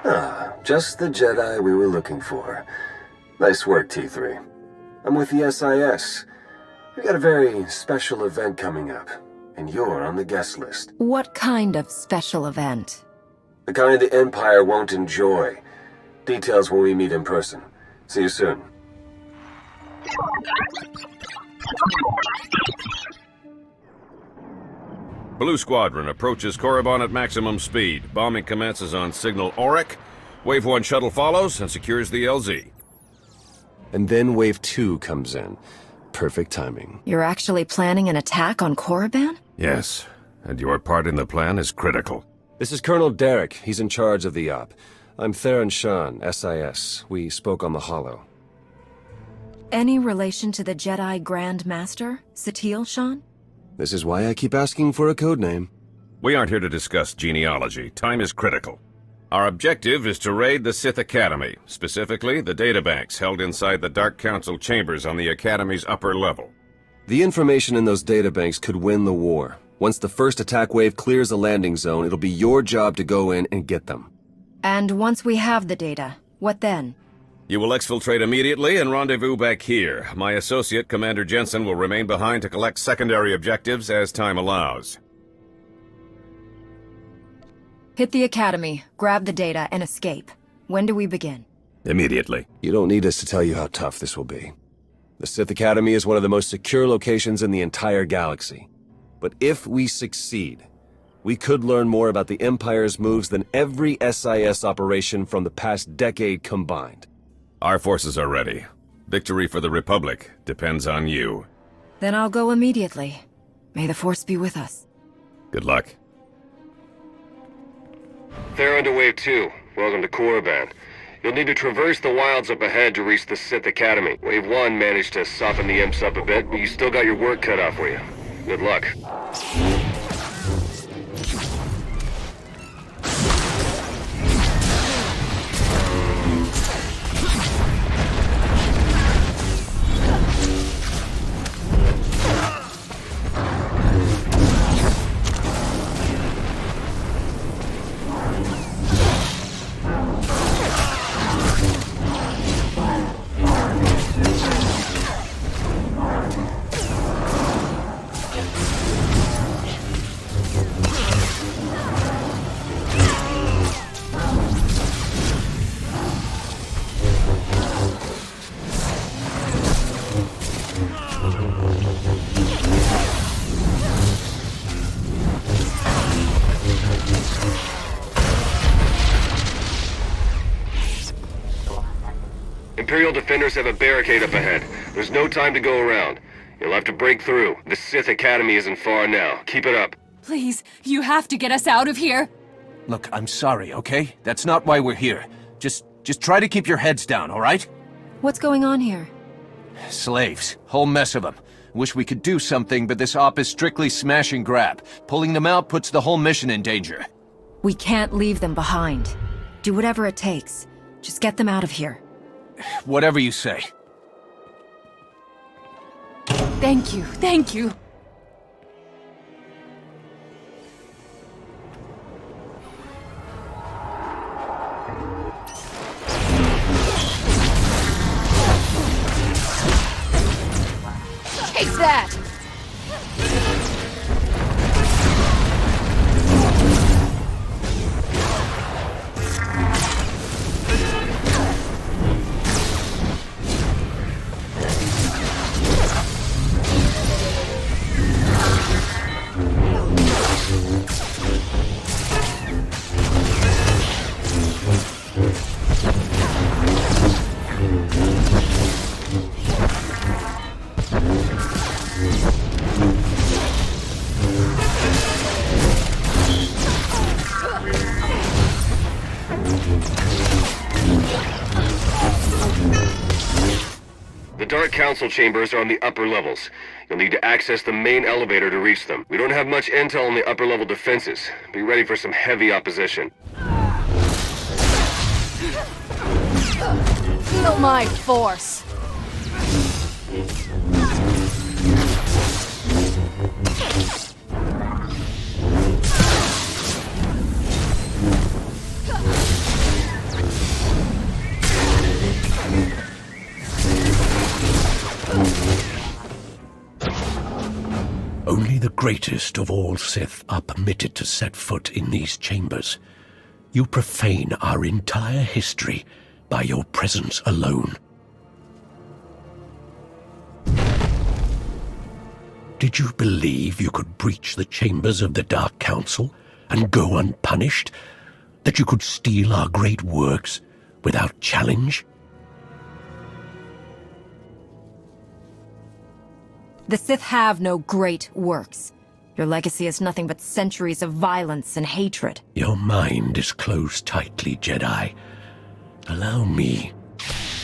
Ah, just the Jedi we were looking for. Nice work, T3. I'm with the SIS. We got a very special event coming up, and you're on the guest list. What kind of special event? The kind the Empire won't enjoy. Details when we meet in person. See you soon. Blue Squadron approaches Korriban at maximum speed. Bombing commences on signal Auric. Wave 1 shuttle follows and secures the LZ. And then Wave 2 comes in. Perfect timing. You're actually planning an attack on Korriban? Yes, and your part in the plan is critical. This is Colonel Derek. He's in charge of the op. I'm Theron Shan, SIS. We spoke on the Holo. Any relation to the Jedi Grand Master, Satele Shan? This is why I keep asking for a codename. We aren't here to discuss genealogy. Time is critical. Our objective is to raid the Sith Academy, specifically the databanks held inside the Dark Council chambers on the Academy's upper level. The information in those databanks could win the war. Once the first attack wave clears the landing zone, it'll be your job to go in and get them. And once we have the data, what then? You will exfiltrate immediately and rendezvous back here. My associate, Commander Jensen, will remain behind to collect secondary objectives as time allows. Hit the Academy, grab the data, and escape. When do we begin? Immediately. You don't need us to tell you how tough this will be. The Sith Academy is one of the most secure locations in the entire galaxy. But if we succeed, we could learn more about the Empire's moves than every SIS operation from the past decade combined. Our forces are ready. Victory for the Republic depends on you. Then I'll go immediately. May the Force be with us. Good luck. Theron to Wave 2. Welcome to Korriban. You'll need to traverse the wilds up ahead to reach the Sith Academy. Wave 1 managed to soften the imps up a bit, but you still got your work cut out for you. Good luck. Imperial defenders have a barricade up ahead. There's no time to go around. You'll have to break through. The Sith Academy isn't far now. Keep it up. Please, you have to get us out of here. Look, I'm sorry, okay? That's not why we're here. Just try to keep your heads down, all right? What's going on here? Slaves. Whole mess of them. Wish we could do something, but this op is strictly smash and grab. Pulling them out puts the whole mission in danger. We can't leave them behind. Do whatever it takes. Just get them out of here. Whatever you say. Thank you, thank you. Take that! The Dark Council chambers are on the upper levels. You'll need to access the main elevator to reach them. We don't have much intel on the upper level defenses. Be ready for some heavy opposition. Feel my force. greatest of all Sith are permitted to set foot in these chambers, you profane our entire history by your presence alone. Did you believe you could breach the chambers of the Dark Council and go unpunished? That you could steal our great works without challenge? The Sith have no great works. Your legacy is nothing but centuries of violence and hatred. Your mind is closed tightly, Jedi. Allow me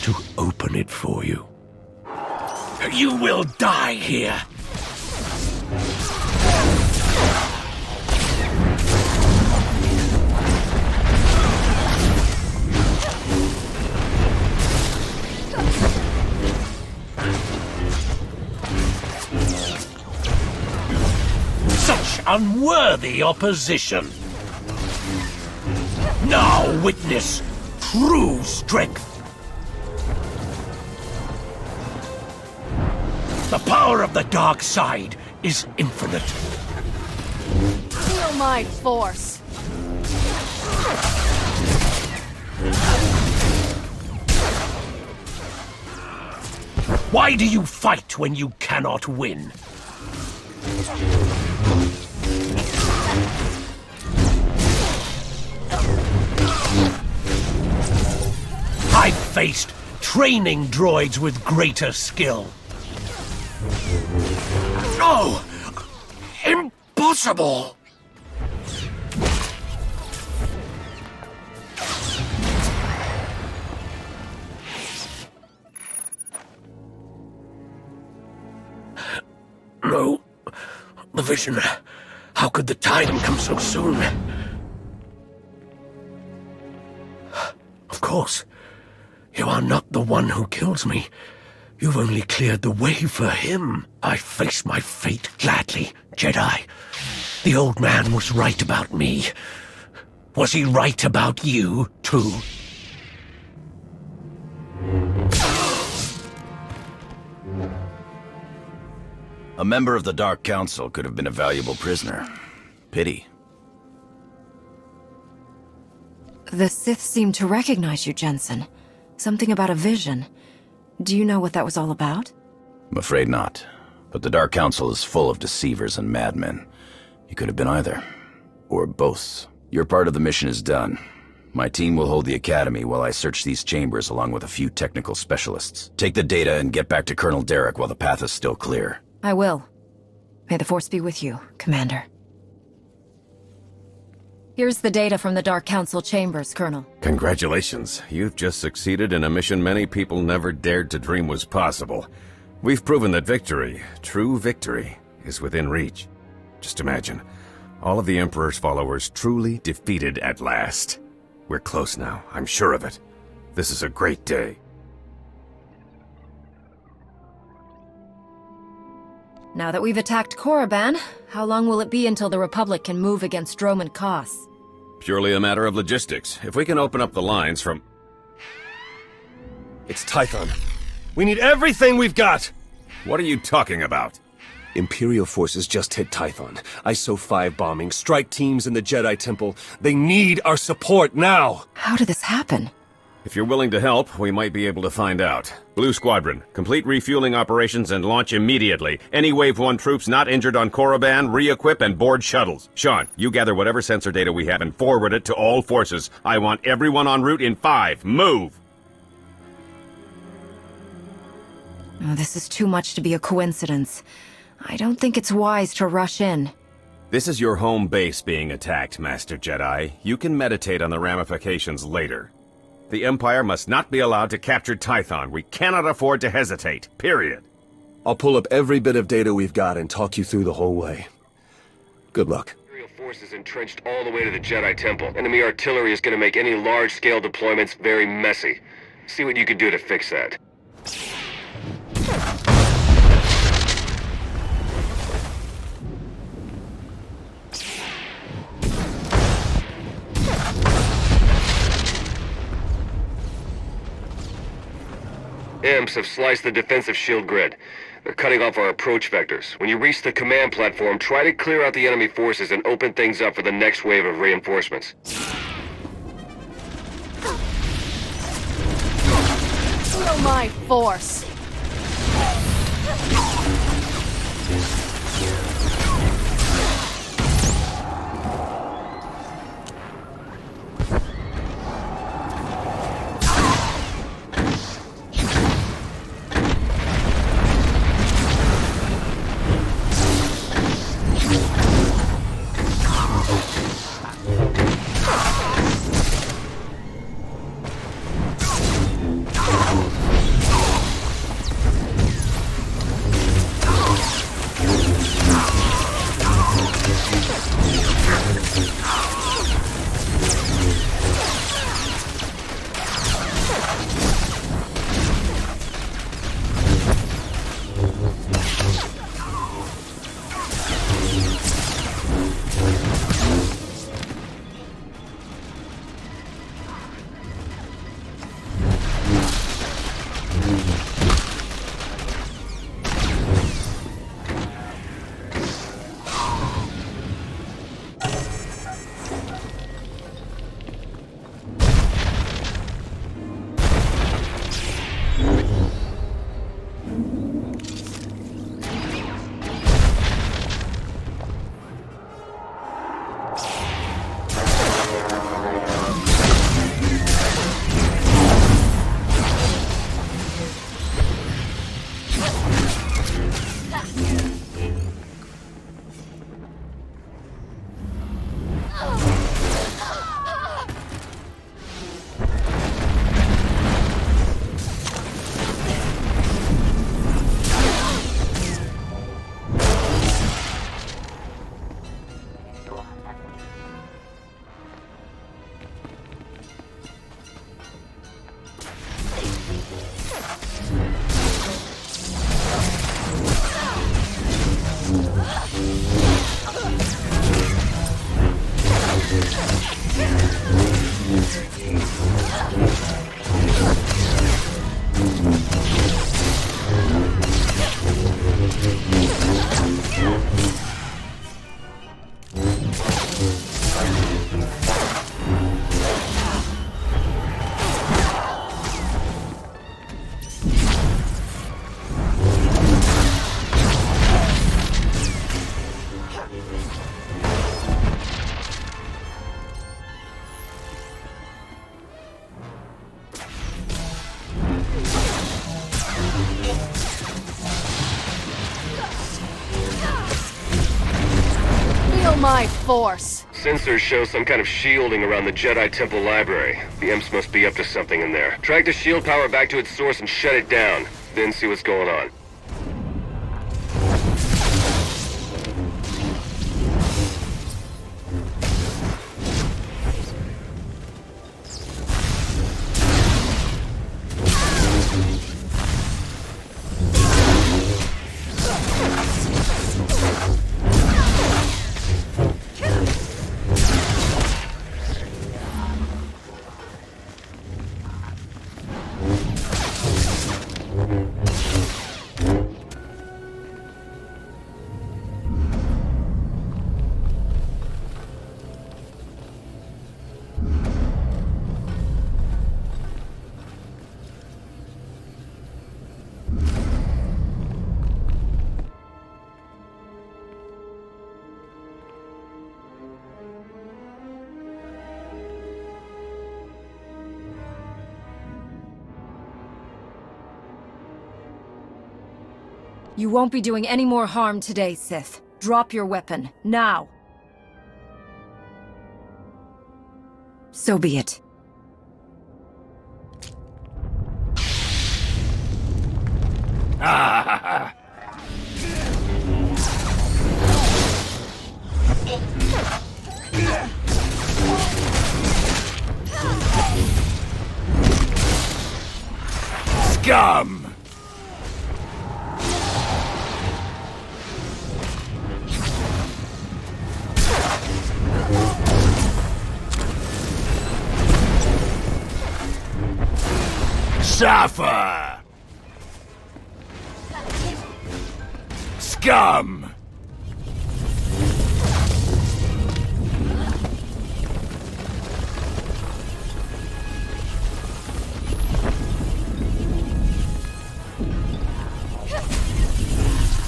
to open it for you. You will die here! Such unworthy opposition! Now witness true strength! The power of the dark side is infinite. Feel my force. Why do you fight when you cannot win? I've faced training droids with greater skill. No! Impossible! No. The vision. How could the time come so soon? Of course. You are not the one who kills me. You've only cleared the way for him. I face my fate gladly, Jedi. The old man was right about me. Was he right about you, too? A member of the Dark Council could have been a valuable prisoner. Pity. The Sith seem to recognize you, Jensen. Something about a vision. Do you know what that was all about? I'm afraid not. But the Dark Council is full of deceivers and madmen. You could have been either. Or both. Your part of the mission is done. My team will hold the Academy while I search these chambers along with a few technical specialists. Take the data and get back to Colonel Derek while the path is still clear. I will. May the Force be with you, Commander. Here's the data from the Dark Council chambers, Colonel. Congratulations. You've just succeeded in a mission many people never dared to dream was possible. We've proven that victory, true victory, is within reach. Just imagine, all of the Emperor's followers truly defeated at last. We're close now, I'm sure of it. This is a great day. Now that we've attacked Korriban, how long will it be until the Republic can move against Droman Koss? Purely a matter of logistics. If we can open up the lines from... It's Tython. We need everything we've got! What are you talking about? Imperial forces just hit Tython. ISO-5 bombing, strike teams in the Jedi Temple. They need our support now! How did this happen? If you're willing to help, we might be able to find out. Blue Squadron, complete refueling operations and launch immediately. Any Wave 1 troops not injured on Korriban, re-equip and board shuttles. Sean, you gather whatever sensor data we have and forward it to all forces. I want everyone en route in 5. Move! Oh, this is too much to be a coincidence. I don't think it's wise to rush in. This is your home base being attacked, Master Jedi. You can meditate on the ramifications later. The Empire must not be allowed to capture Tython. We cannot afford to hesitate. Period. I'll pull up every bit of data we've got and talk you through the whole way. Good luck. Imperial forces entrenched all the way to the Jedi Temple. Enemy artillery is going to make any large-scale deployments very messy. See what you can do to fix that. Imps have sliced the defensive shield grid. They're cutting off our approach vectors. When you reach the command platform, try to clear out the enemy forces and open things up for the next wave of reinforcements. Feel my force. My force. Sensors show some kind of shielding around the Jedi Temple Library. The Imps must be up to something in there. Track the shield power back to its source and shut it down. Then see what's going on. You won't be doing any more harm today, Sith. Drop your weapon, now. So be it. Ah! Scum! Suffer! scum!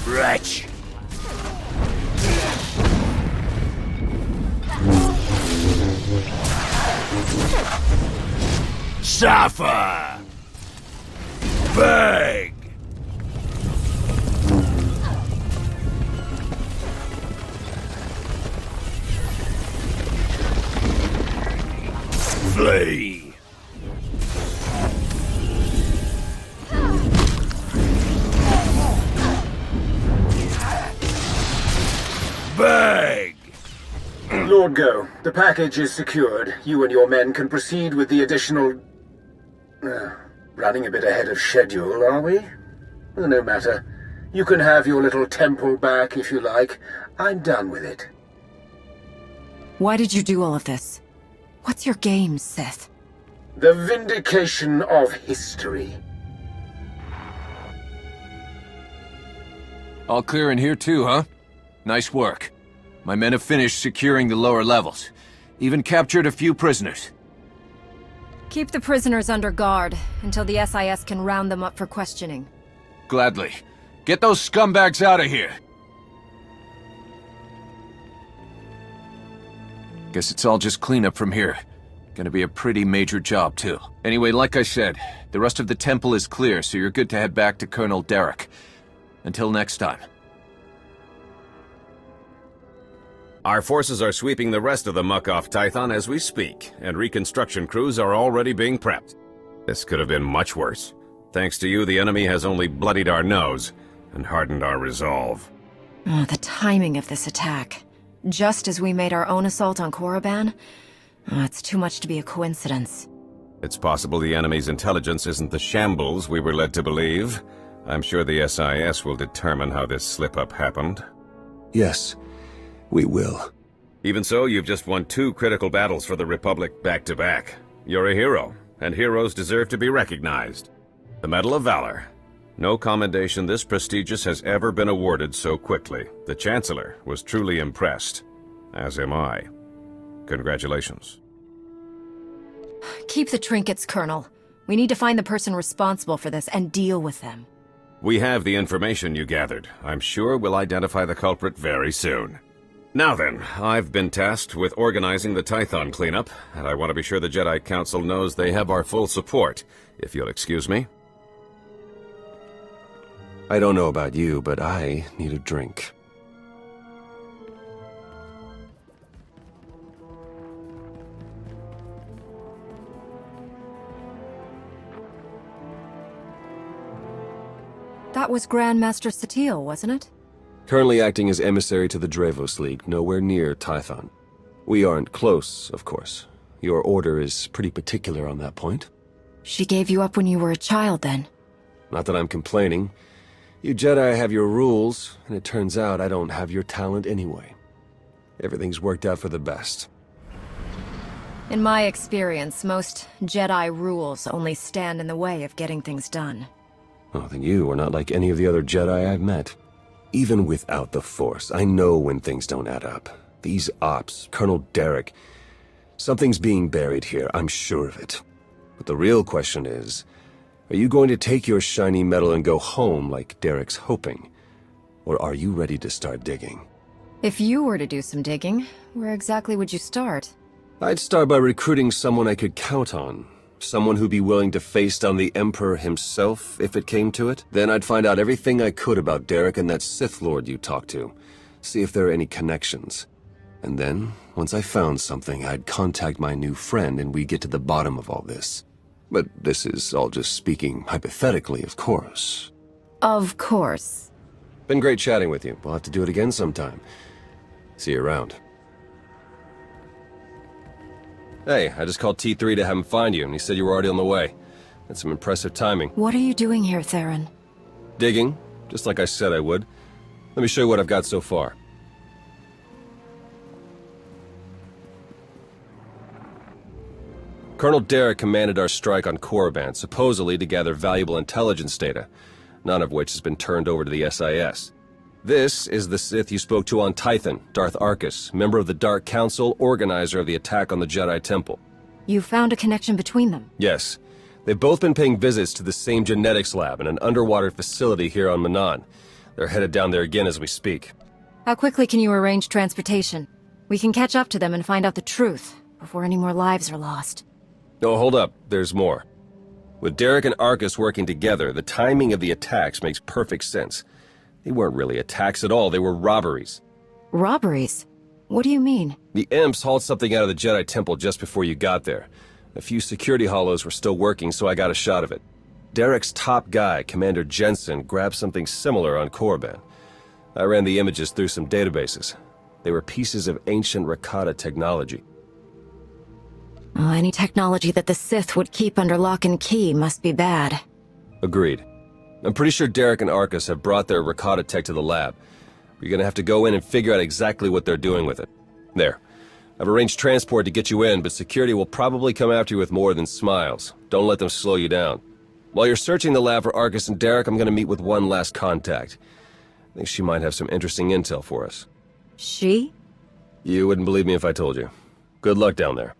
Wretch! Suffer! Beg! Flee! Beg! Lord Go, the package is secured. You and your men can proceed with the additional... running a bit ahead of schedule, are we? No matter. You can have your little temple back if you like. I'm done with it. Why did you do all of this? What's your game, Sith? The vindication of history. All clear in here too, huh? Nice work. My men have finished securing the lower levels. Even captured a few prisoners. Keep the prisoners under guard until the SIS can round them up for questioning. Gladly. Get those scumbags out of here! Guess it's all just cleanup from here. Gonna be a pretty major job, too. Anyway, like I said, the rest of the temple is clear, so you're good to head back to Colonel Derek. Until next time. Our forces are sweeping the rest of the muck off Tython as we speak, and reconstruction crews are already being prepped. This could have been much worse. Thanks to you, the enemy has only bloodied our nose and hardened our resolve. Oh, the timing of this attack. Just as we made our own assault on Korriban? Oh, it's too much to be a coincidence. It's possible the enemy's intelligence isn't the shambles we were led to believe. I'm sure the SIS will determine how this slip-up happened. Yes, we will. Even so, you've just won 2 critical battles for the Republic back-to-back. You're a hero, and heroes deserve to be recognized. The Medal of Valor. No commendation this prestigious has ever been awarded so quickly. The Chancellor was truly impressed, as am I. Congratulations. Keep the trinkets, Colonel. We need to find the person responsible for this and deal with them. We have the information you gathered. I'm sure we'll identify the culprit very soon. Now then, I've been tasked with organizing the Tython cleanup, and I want to be sure the Jedi Council knows they have our full support, if you'll excuse me. I don't know about you, but I need a drink. That was Grandmaster SWTOR, wasn't it? Currently acting as emissary to the Drevos League, nowhere near Tython. We aren't close, of course. Your order is pretty particular on that point. She gave you up when you were a child, then? Not that I'm complaining. You Jedi have your rules, and it turns out I don't have your talent anyway. Everything's worked out for the best. In my experience, most Jedi rules only stand in the way of getting things done. Oh, then you are not like any of the other Jedi I've met. Even without the Force, I know when things don't add up. These ops, Colonel Derek... Something's being buried here, I'm sure of it. But the real question is, are you going to take your shiny medal and go home like Derek's hoping? Or are you ready to start digging? If you were to do some digging, where exactly would you start? I'd start by recruiting someone I could count on. Someone who'd be willing to face down the Emperor himself, if it came to it. Then I'd find out everything I could about Derek and that Sith Lord you talked to. See if there are any connections. And then, once I found something, I'd contact my new friend and we'd get to the bottom of all this. But this is all just speaking hypothetically, of course. Of course. Been great chatting with you. We'll have to do it again sometime. See you around. Hey, I just called T3 to have him find you, and he said you were already on the way. That's some impressive timing. What are you doing here, Theron? Digging, just like I said I would. Let me show you what I've got so far. Colonel Derek commanded our strike on Korriban, supposedly to gather valuable intelligence data, none of which has been turned over to the SIS. This is the Sith you spoke to on Tython, Darth Arcus, member of the Dark Council, organizer of the attack on the Jedi Temple. You found a connection between them? Yes. They've both been paying visits to the same genetics lab in an underwater facility here on Manan. They're headed down there again as we speak. How quickly can you arrange transportation? We can catch up to them and find out the truth before any more lives are lost. Oh, hold up. There's more. With Derek and Arcus working together, the timing of the attacks makes perfect sense. They weren't really attacks at all, they were robberies. Robberies? What do you mean? The Imps hauled something out of the Jedi Temple just before you got there. A few security hollows were still working, so I got a shot of it. Derek's top guy, Commander Jensen, grabbed something similar on Korriban. I ran the images through some databases. They were pieces of ancient Rakata technology. Oh, any technology that the Sith would keep under lock and key must be bad. Agreed. I'm pretty sure Derek and Arcus have brought their Rakata tech to the lab. You're gonna have to go in and figure out exactly what they're doing with it. There. I've arranged transport to get you in, but security will probably come after you with more than smiles. Don't let them slow you down. While you're searching the lab for Arcus and Derek, I'm gonna meet with one last contact. I think she might have some interesting intel for us. She? You wouldn't believe me if I told you. Good luck down there.